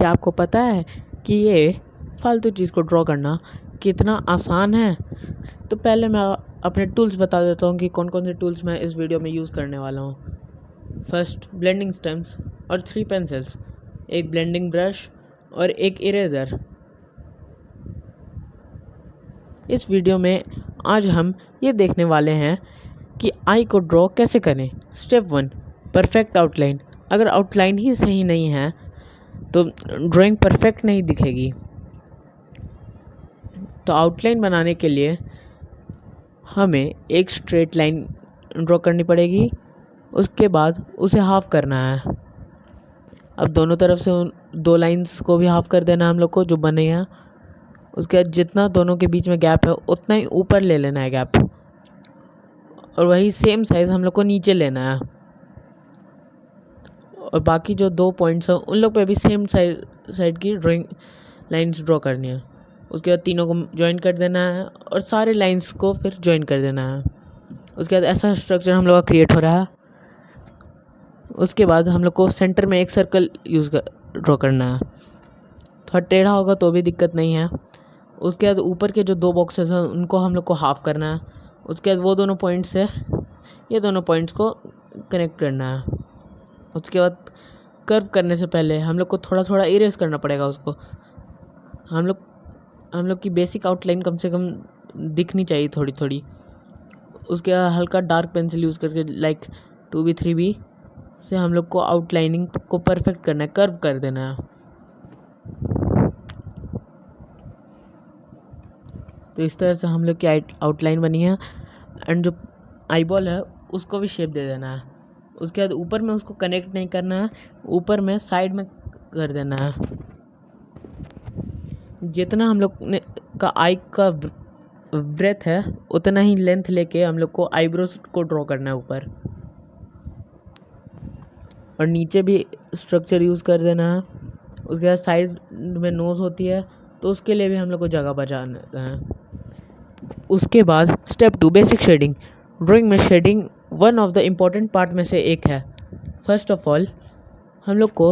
क्या आपको पता है कि ये फालतू चीज़ को ड्रॉ करना कितना आसान है? तो पहले मैं अपने टूल्स बता देता हूँ कि कौन कौन से टूल्स मैं इस वीडियो में यूज़ करने वाला हूँ। फर्स्ट, ब्लेंडिंग स्टेम्स और 3 पेंसिल्स, एक ब्लेंडिंग ब्रश और एक इरेज़र। इस वीडियो में आज हम ये देखने वाले हैं कि आई को ड्रॉ कैसे करें। Step 1, perfect outline. अगर आउटलाइन ही सही नहीं है तो ड्राइंग परफेक्ट नहीं दिखेगी। तो आउटलाइन बनाने के लिए हमें एक स्ट्रेट लाइन ड्रॉ करनी पड़ेगी, उसके बाद उसे हाफ करना है। अब दोनों तरफ से उन 2 लाइंस को भी हाफ कर देना है हम लोग को जो बने हैं। उसके बाद जितना दोनों के बीच में गैप है उतना ही ऊपर ले लेना है गैप, और वही सेम साइज़ हम लोग को नीचे लेना है। और बाकी जो 2 पॉइंट्स हैं उन लोग पे भी सेम साइड की ड्राइंग लाइंस ड्रॉ करनी है। उसके बाद तीनों को ज्वाइन कर देना है और सारे लाइंस को फिर ज्वाइन कर देना है। उसके बाद ऐसा स्ट्रक्चर हम लोग का क्रिएट हो रहा है। उसके बाद हम लोग को सेंटर में एक सर्कल ड्रॉ करना है। थोड़ा टेढ़ा होगा तो भी दिक्कत नहीं है। उसके बाद ऊपर के जो 2 बॉक्सेस हैं उनको हम लोग को हाफ करना है। उसके बाद वो दोनों पॉइंट से ये दोनों पॉइंट्स को कनेक्ट करना है। उसके बाद कर्व करने से पहले हम लोग को थोड़ा थोड़ा इरेज करना पड़ेगा उसको। हम लोग की बेसिक आउटलाइन कम से कम दिखनी चाहिए थोड़ी थोड़ी। उसके बाद हल्का डार्क पेंसिल यूज़ करके लाइक 2B 3B से हम लोग को आउटलाइनिंग को परफेक्ट करना है, कर्व कर देना है। तो इस तरह से हम लोग की आउटलाइन बनी है। एंड जो आईबॉल है उसको भी शेप दे देना है। उसके बाद ऊपर में उसको कनेक्ट नहीं करना है, ऊपर में साइड में कर देना है। जितना हम लोग ने का आई का ब्रेथ है उतना ही लेंथ लेके हम लोग को आईब्रोज को ड्रॉ करना है ऊपर, और नीचे भी स्ट्रक्चर यूज़ कर देना है। उसके बाद साइड में नोज़ होती है तो उसके लिए भी हम लोग को जगह बचाना है। उसके बाद स्टेप 2, बेसिक शेडिंग। ड्राइंग में shading one of the important part में से एक है। फर्स्ट ऑफ ऑल हम लोग को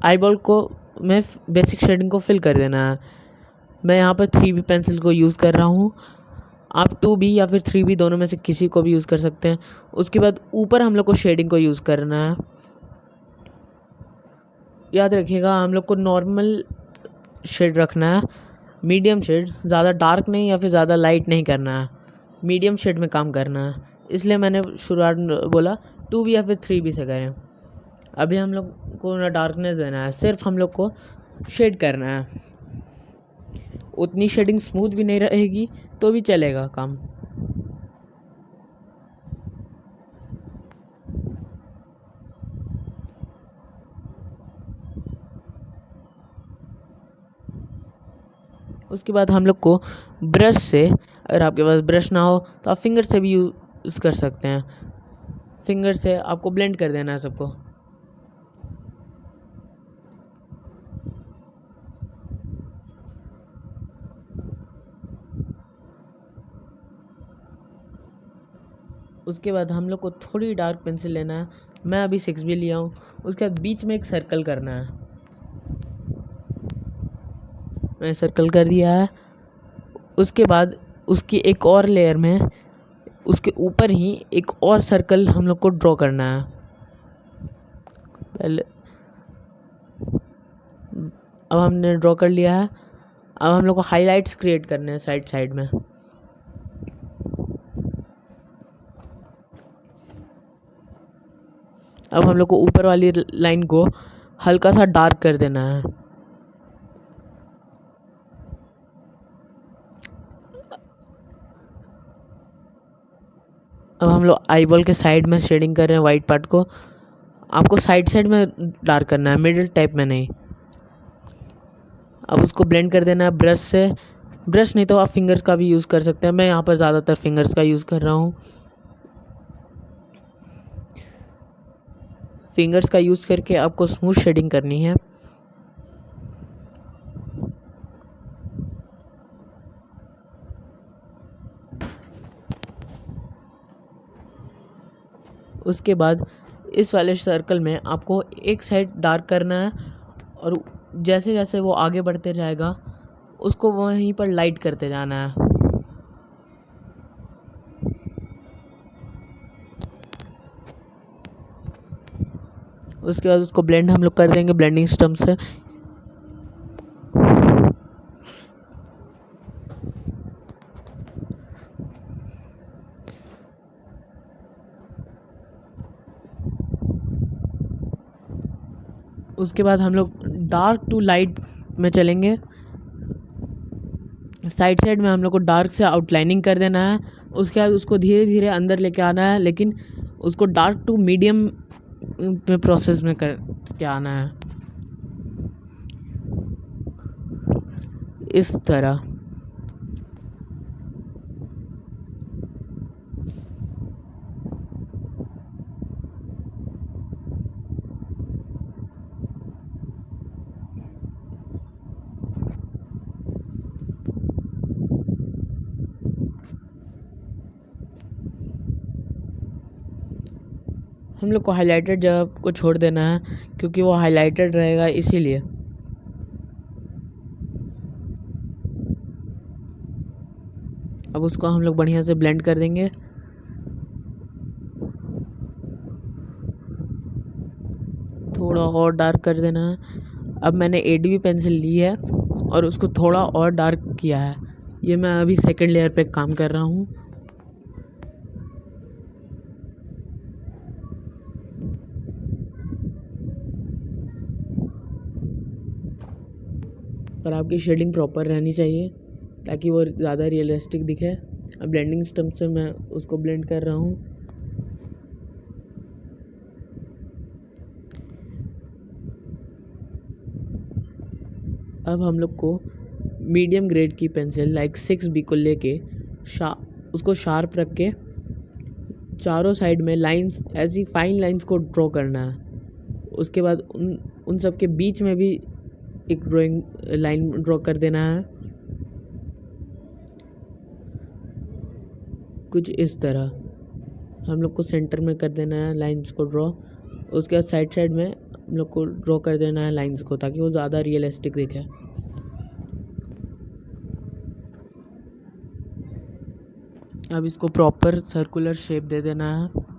आईबॉल को में बेसिक शेडिंग को फिल कर देना है। मैं यहाँ पर 3B पेंसिल को यूज़ कर रहा हूँ। आप 2B या फिर 3B दोनों में से किसी को भी यूज़ कर सकते हैं। उसके बाद ऊपर हम लोग को शेडिंग को यूज़ करना है। याद रखिएगा हम लोग को नॉर्मल शेड रखना है, मीडियम शेड, ज़्यादा डार्क नहीं या फिर ज़्यादा लाइट नहीं करना है, मीडियम शेड में काम करना है। इसलिए मैंने शुरुआत में बोला 2B या फिर 3B से करें। अभी हम लोग को ना डार्कनेस देना है, सिर्फ हम लोग को शेड करना है। उतनी शेडिंग स्मूथ भी नहीं रहेगी तो भी चलेगा काम। उसके बाद हम लोग को ब्रश से, अगर आपके पास ब्रश ना हो तो आप फिंगर से भी यूज़ कर सकते हैं। फिंगर से आपको ब्लेंड कर देना है सबको। उसके बाद हम लोग को थोड़ी डार्क पेंसिल लेना है। मैं अभी 6B लिया हूँ। उसके बाद बीच में एक सर्कल करना है। मैंने सर्कल कर दिया है। उसके बाद उसकी एक और लेयर में उसके ऊपर ही एक और सर्कल हम लोग को ड्रॉ करना है। पहले अब हमने ड्रॉ कर लिया है। अब हम लोग को हाइलाइट्स क्रिएट करने हैं साइड साइड में। अब हम लोग को ऊपर वाली लाइन को हल्का सा डार्क कर देना है। अब हम लोग आईबॉल के साइड में शेडिंग कर रहे हैं वाइट पार्ट को। आपको साइड साइड में डार्क करना है, मिडिल टाइप में नहीं। अब उसको ब्लेंड कर देना है ब्रश से। ब्रश नहीं तो आप फिंगर्स का भी यूज़ कर सकते हैं। मैं यहाँ पर ज़्यादातर फिंगर्स का यूज़ कर रहा हूँ। फिंगर्स का यूज़ करके आपको स्मूथ शेडिंग करनी है। उसके बाद इस वाले सर्कल में आपको एक साइड डार्क करना है और जैसे जैसे वो आगे बढ़ते जाएगा उसको वहीं पर लाइट करते जाना है। उसके बाद उसको ब्लेंड हम लोग कर देंगे ब्लेंडिंग सिस्टम से। उसके बाद हम लोग डार्क टू लाइट में चलेंगे। साइड साइड में हम लोग को डार्क से आउटलाइनिंग कर देना है। उसके बाद उसको धीरे धीरे अंदर लेके आना है, लेकिन उसको डार्क टू मीडियम में प्रोसेस में कर के आना है, इस तरह। हम लोग को हाइलाइटेड जगह को छोड़ देना है क्योंकि वो हाइलाइटेड रहेगा इसीलिए। अब उसको हम लोग बढ़िया से ब्लेंड कर देंगे। थोड़ा और डार्क कर देना है। अब मैंने एडीबी पेंसिल ली है और उसको थोड़ा और डार्क किया है। ये मैं अभी सेकंड लेयर पे काम कर रहा हूँ। और आपकी शेडिंग प्रॉपर रहनी चाहिए ताकि वो ज़्यादा रियलिस्टिक दिखे। अब ब्लेंडिंग सिस्टम से मैं उसको ब्लेंड कर रहा हूँ। अब हम लोग को मीडियम ग्रेड की पेंसिल लाइक 6B को लेके उसको शार्प रख के चारों साइड में लाइंस, ऐसी फाइन लाइंस को ड्रॉ करना है। उसके बाद उन सब के बीच में भी एक ड्राइंग लाइन ड्रॉ कर देना है, कुछ इस तरह। हम लोग को सेंटर में कर देना है लाइंस को ड्रॉ। उसके बाद साइड साइड में हम लोग को ड्रॉ कर देना है लाइंस को ताकि वो ज़्यादा रियलिस्टिक दिखे। अब इसको प्रॉपर सर्कुलर शेप दे देना है।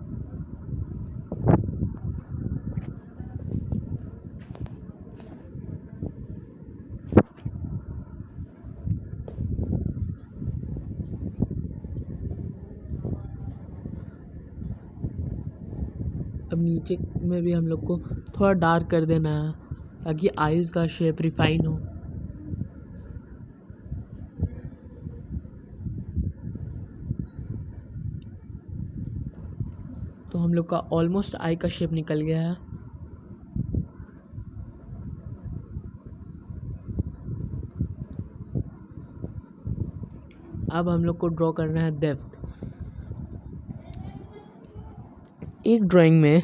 अब नीचे में भी हम लोग को थोड़ा डार्क कर देना है ताकि आईज़ का शेप रिफाइन हो। तो हम लोग का ऑलमोस्ट आई का शेप निकल गया है। अब हम लोग को ड्रॉ करना है डेप्थ। एक ड्राइंग में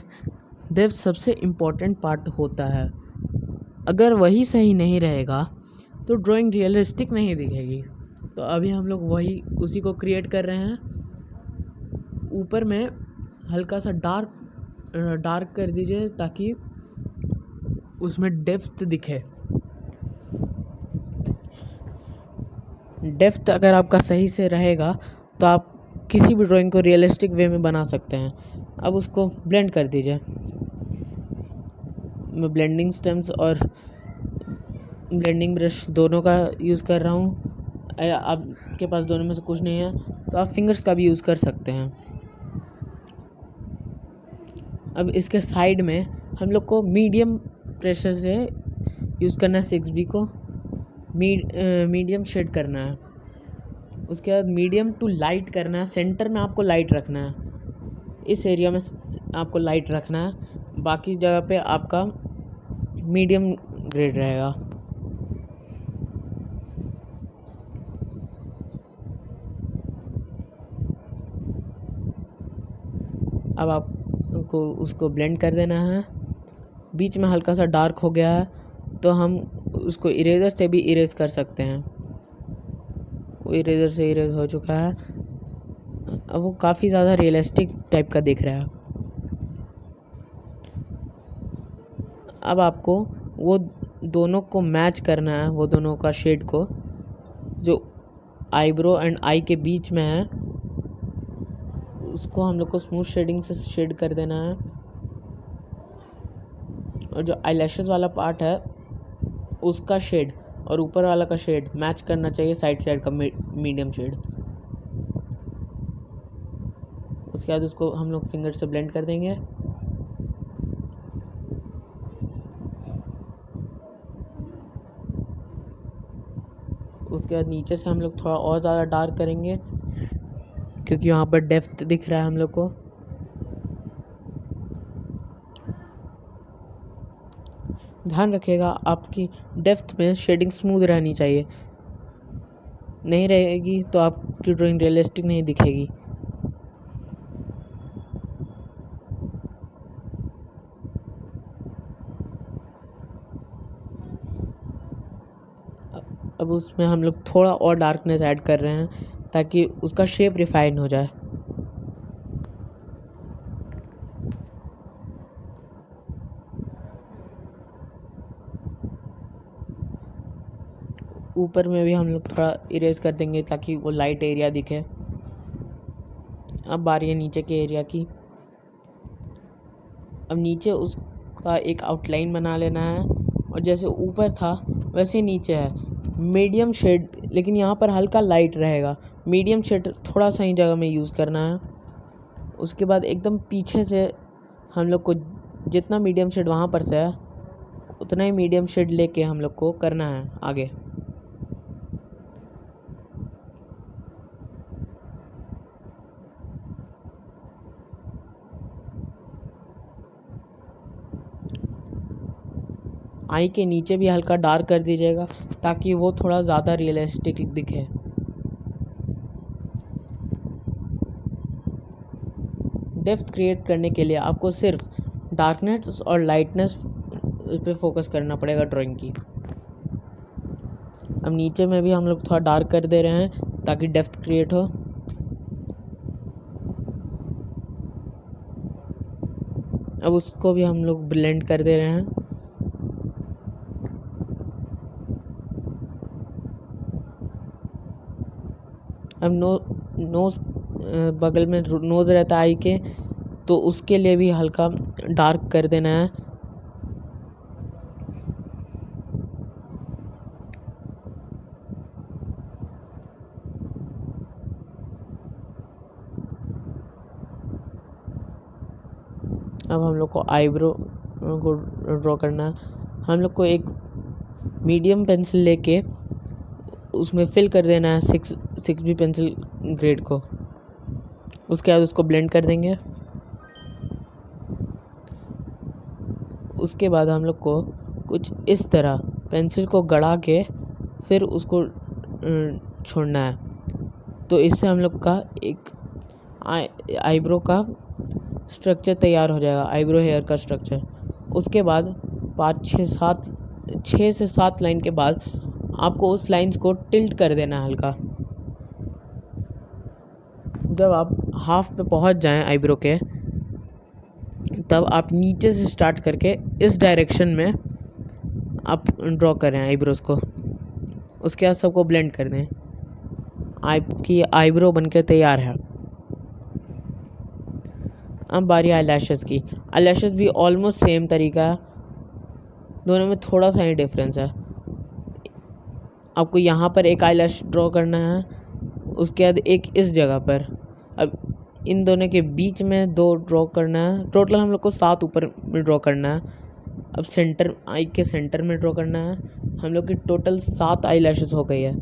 डेप्थ सबसे इम्पोर्टेंट पार्ट होता है। अगर वही सही नहीं रहेगा तो ड्राइंग रियलिस्टिक नहीं दिखेगी। तो अभी हम लोग वही उसी को क्रिएट कर रहे हैं। ऊपर में हल्का सा डार्क कर दीजिए ताकि उसमें डेप्थ दिखे। डेप्थ अगर आपका सही से रहेगा तो आप किसी भी ड्राइंग को रियलिस्टिक वे में बना सकते हैं। अब उसको ब्लेंड कर दीजिए। मैं ब्लेंडिंग स्टेम्स और ब्लेंडिंग ब्रश दोनों का यूज़ कर रहा हूँ। आपके पास दोनों में से कुछ नहीं है तो आप फिंगर्स का भी यूज़ कर सकते हैं। अब इसके साइड में हम लोग को मीडियम प्रेशर से यूज़ करना है 6B को। मीडियम शेड करना है। उसके बाद मीडियम टू लाइट करना है। सेंटर में आपको लाइट रखना है, इस एरिया में आपको लाइट रखना है, बाकी जगह पे आपका मीडियम ग्रेड रहेगा। अब आपको उसको ब्लेंड कर देना है। बीच में हल्का सा डार्क हो गया है तो हम उसको इरेज़र से भी इरेज कर सकते हैं। वो इरेज़र से इरेज हो चुका है। अब वो काफ़ी ज़्यादा रियलिस्टिक टाइप का दिख रहा है। अब आपको वो दोनों को मैच करना है, वो दोनों का शेड को जो आईब्रो एंड आई के बीच में है उसको हम लोग को स्मूथ शेडिंग से शेड कर देना है। और जो आईलैशेस वाला पार्ट है उसका शेड और ऊपर वाला का शेड मैच करना चाहिए, साइड साइड का मीडियम शेड। उसके बाद उसको हम लोग फिंगर से ब्लेंड कर देंगे। उसके बाद नीचे से हम लोग थोड़ा और ज़्यादा डार्क करेंगे क्योंकि वहाँ पर डेप्थ दिख रहा है हम लोग को। ध्यान रखिएगा आपकी डेप्थ में शेडिंग स्मूथ रहनी चाहिए, नहीं रहेगी तो आपकी ड्राइंग रियलिस्टिक नहीं दिखेगी। अब उसमें हम लोग थोड़ा और डार्कनेस ऐड कर रहे हैं ताकि उसका शेप रिफाइन हो जाए। ऊपर में भी हम लोग थोड़ा इरेज कर देंगे ताकि वो लाइट एरिया दिखे। अब बारी है नीचे के एरिया की। अब नीचे उसका एक आउटलाइन बना लेना है और जैसे ऊपर था वैसे नीचे है मीडियम शेड, लेकिन यहाँ पर हल्का लाइट रहेगा। मीडियम शेड थोड़ा सा ही जगह में यूज़ करना है। उसके बाद एकदम पीछे से हम लोग को जितना मीडियम शेड वहाँ पर से है उतना ही मीडियम शेड लेके हम लोग को करना है आगे। आई के नीचे भी हल्का डार्क कर दीजिएगा ताकि वो थोड़ा ज़्यादा रियलिस्टिक दिखे। डेप्थ क्रिएट करने के लिए आपको सिर्फ डार्कनेस और लाइटनेस पे फोकस करना पड़ेगा ड्राइंग की। अब नीचे में भी हम लोग थोड़ा डार्क कर दे रहे हैं ताकि डेप्थ क्रिएट हो। अब उसको भी हम लोग ब्लेंड कर दे रहे हैं। अब नोज़ बगल में नोज़ रहता है आई के, तो उसके लिए भी हल्का डार्क कर देना है। अब हम लोग को आईब्रो को ड्रॉ करना है। हम लोग को एक मीडियम पेंसिल लेके उसमें फिल कर देना है 6B पेंसिल ग्रेड को। उसके बाद उसको ब्लेंड कर देंगे। उसके बाद हम लोग को कुछ इस तरह पेंसिल को गड़ा के फिर उसको छोड़ना है। तो इससे हम लोग का एक आईब्रो का स्ट्रक्चर तैयार हो जाएगा, आईब्रो हेयर का स्ट्रक्चर। उसके बाद 6 से 7 लाइन के बाद आपको उस लाइंस को टिल्ट कर देना है हल्का। जब आप हाफ पे पहुंच जाएं आईब्रो के, तब आप नीचे से स्टार्ट करके इस डायरेक्शन में आप ड्रॉ करें आईब्रोज को। उसके बाद सबको ब्लेंड कर दें। आपकी आईब्रो बनकर तैयार है। अब बारी आईलैशेस की। आईलैशेस भी ऑलमोस्ट सेम तरीका है, दोनों में थोड़ा सा ही डिफरेंस है। आपको यहाँ पर एक आईलैश ड्रॉ करना है, उसके बाद एक इस जगह पर। अब इन दोनों के बीच में 2 ड्रॉ करना है। टोटल हम लोग को 7 ऊपर में ड्रॉ करना है। अब सेंटर आई के सेंटर में ड्रॉ करना है। हम लोग की टोटल 7 आईलैशेस हो गई है।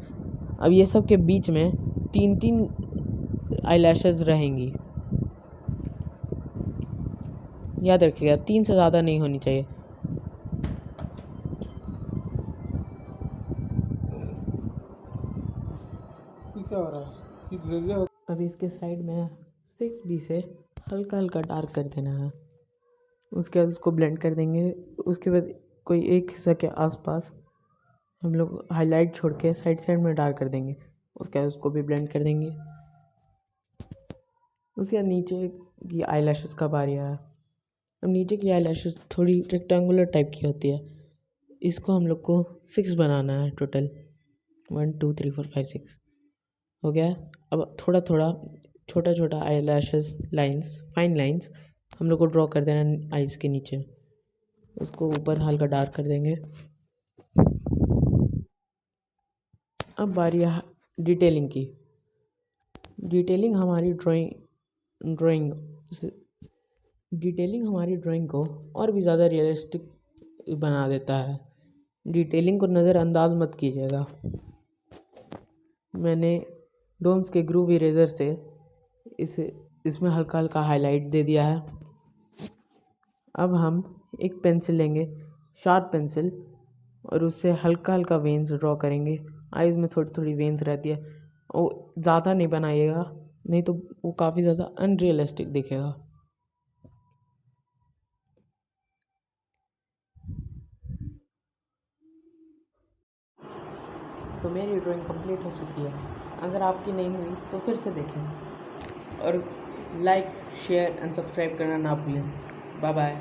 अब ये सब के बीच में 3-3 आईलैशेस रहेंगी। याद रखिएगा 3 से ज़्यादा नहीं होनी चाहिए। क्या हो रहा है? अब इसके साइड में 6B से हल्का हल्का डार्क कर देना है। उसके बाद उसको ब्लेंड कर देंगे। उसके बाद कोई एक हिस्सा के आसपास हम लोग हाईलाइट छोड़ के साइड साइड में डार्क कर देंगे। उसके बाद उसको भी ब्लेंड कर देंगे। उसके बाद नीचे की आईलैशेस का बारी आया। अब नीचे की आईलैशेस थोड़ी रेक्टेंगुलर टाइप की होती है। इसको हम लोग को 6 बनाना है टोटल। 1 2 3 4 5 6 हो गया। अब थोड़ा थोड़ा छोटा छोटा eye lashes lines, fine lines हम लोग को ड्रॉ कर देना है आइज़ के नीचे। उसको ऊपर हल्का डार्क कर देंगे। अब बारी है डिटेलिंग की। डिटेलिंग हमारी ड्राइंग को और भी ज़्यादा रियलिस्टिक बना देता है। डिटेलिंग को नज़रअंदाज मत कीजिएगा। मैंने डोम्स के ग्रूव इरेज़र से इसमें हल्का हल्का हाईलाइट दे दिया है। अब हम एक पेंसिल लेंगे, शार्प पेंसिल, और उससे हल्का हल्का वेन्स ड्रॉ करेंगे। आइज़ में थोड़ी थोड़ी वेन्स रहती है, वो ज़्यादा नहीं बनाइएगा, नहीं तो वो काफ़ी ज़्यादा अनरियलिस्टिक दिखेगा। तो मेरी ड्राइंग कंप्लीट हो चुकी है। अगर आपकी नहीं हुई तो फिर से देखें और लाइक शेयर एंड सब्सक्राइब करना ना भूलें। Bye bye.